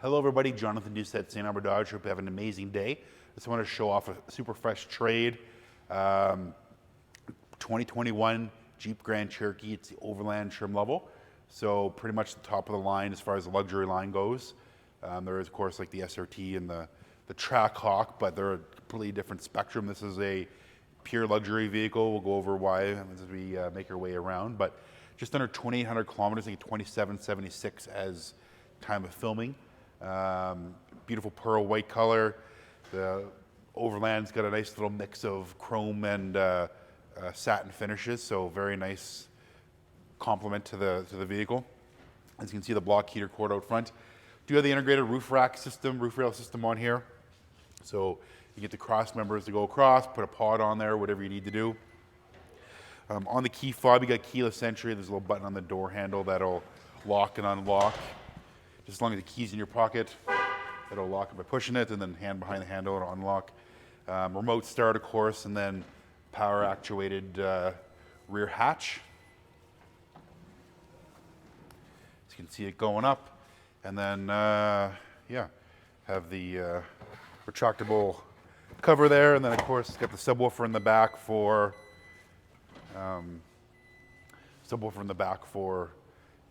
Hello everybody, Jonathan Doucette, St.Albert Dodge. Hope you have an amazing day. Just wanted to show off a super fresh trade. 2021 Jeep Grand Cherokee. It's the Overland trim level. So pretty much the top of the line as far as the luxury line goes. There is of course like the SRT and the Trackhawk, but they're a completely different spectrum. This is a pure luxury vehicle. We'll go over why as we make our way around, but just under 2,800 kilometers, I think 2776 as time of filming. Beautiful pearl white color. The Overland's got a nice little mix of chrome and satin finishes, so very nice complement to the vehicle. As you can see, the block heater cord out front. Do have the integrated roof rail system on here, so you get the cross members to go across, put a pod on there, whatever you need to do. On the key fob, you got keyless entry. There's a little button on the door handle that'll lock and unlock. Just as long as the key's in your pocket, it'll lock it by pushing it, and then hand behind the handle, it'll unlock. Remote start, of course, and then power actuated rear hatch. As you can see it going up, and then yeah, have the retractable cover there, and then of course it's got the subwoofer in the back for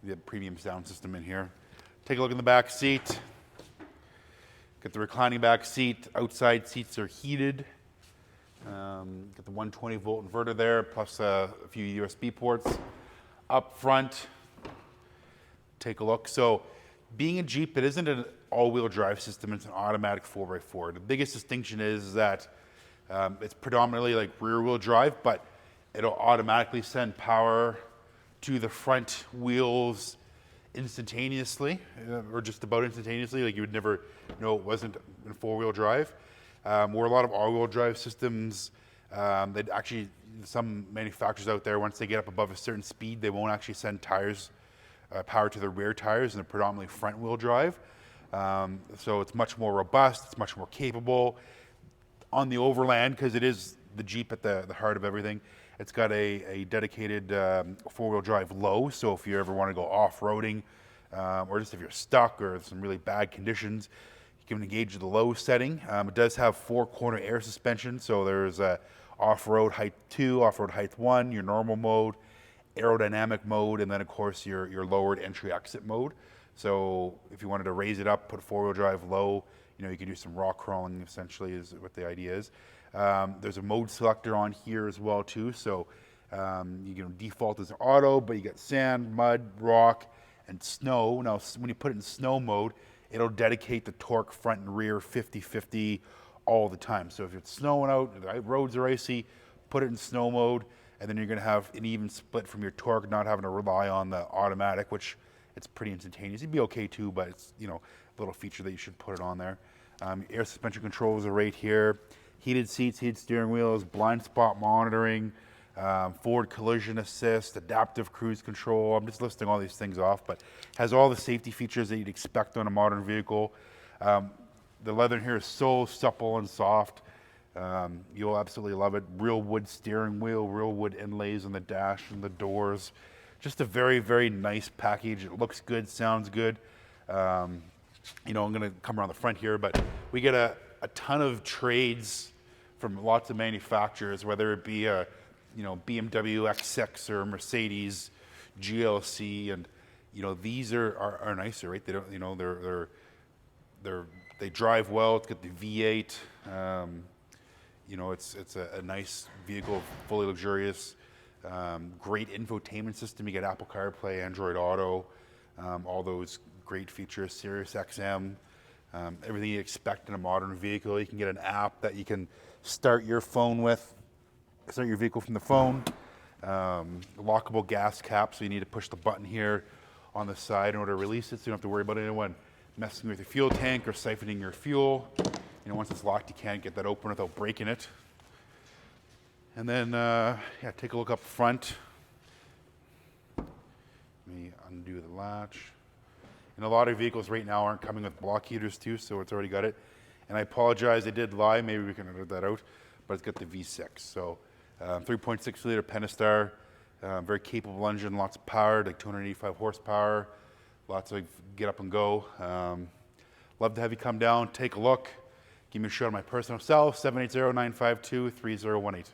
the premium sound system in here. Take a look in the back seat. Got the reclining back seat. Outside seats are heated. Got the 120 volt inverter there, plus a few USB ports. Up front, take a look. So being a Jeep, it isn't an all-wheel drive system, it's an automatic 4x4. The biggest distinction is that it's predominantly like rear-wheel drive, but it'll automatically send power to the front wheels instantaneously, or just about instantaneously. Like you would never know it wasn't in four-wheel drive. Where a lot of all-wheel drive systems, they'd actually, some manufacturers out there, once they get up above a certain speed, they won't actually send tires, power to the rear tires, and they're predominantly front-wheel drive. So it's much more robust, it's much more capable. On the Overland, because it is the Jeep at the heart of everything, it's got a dedicated four-wheel drive low, so if you ever want to go off-roading, or just if you're stuck or some really bad conditions, you can engage the low setting. It does have four-corner air suspension, so there's off-road height 2, off-road height 1, your normal mode, aerodynamic mode, and then of course your lowered entry-exit mode. So if you wanted to raise it up, put four-wheel drive low, you can do some rock crawling, essentially is what the idea is. There's a mode selector on here as well too, so you can default as auto, but you got sand, mud, rock, and snow. Now when you put it in snow mode, it'll dedicate the torque front and rear 50-50 all the time. So if it's snowing out, the roads are icy, put it in snow mode, and then you're going to have an even split from your torque, not having to rely on the automatic, which it's pretty instantaneous. It'd be okay too, but it's a little feature that you should put it on there. Air suspension controls are right here. Heated seats, heated steering wheels, blind spot monitoring, forward collision assist, adaptive cruise control. I'm just listing all these things off, but has all the safety features that you'd expect on a modern vehicle. The leather in here is so supple and soft. You'll absolutely love it. Real wood steering wheel, real wood inlays on the dash and the doors. Just a very, very nice package. It looks good, sounds good. I'm gonna come around the front here, but we get a ton of trades from lots of manufacturers, whether it be a BMW X6 or Mercedes GLC, and these are nicer, right? They don't, they drive well. It's got the V8. It's a nice vehicle, fully luxurious. Great infotainment system. You get Apple CarPlay, Android Auto, all those great features. Sirius XM. Everything you expect in a modern vehicle. You can get an app that you can start your vehicle from the phone. Lockable gas cap, so you need to push the button here on the side in order to release it, so you don't have to worry about anyone messing with your fuel tank or siphoning your fuel. Once it's locked, you can't get that open without breaking it. And then, take a look up front. Let me undo the latch. And a lot of vehicles right now aren't coming with block heaters too, so it's already got it. And I apologize, I did lie, maybe we can edit that out, but it's got the V6. So 3.6 liter Pentastar, very capable engine, lots of power, like 285 horsepower, lots of get up and go. Love to have you come down, take a look. Give me a shout on my personal cell, 780-952-3018.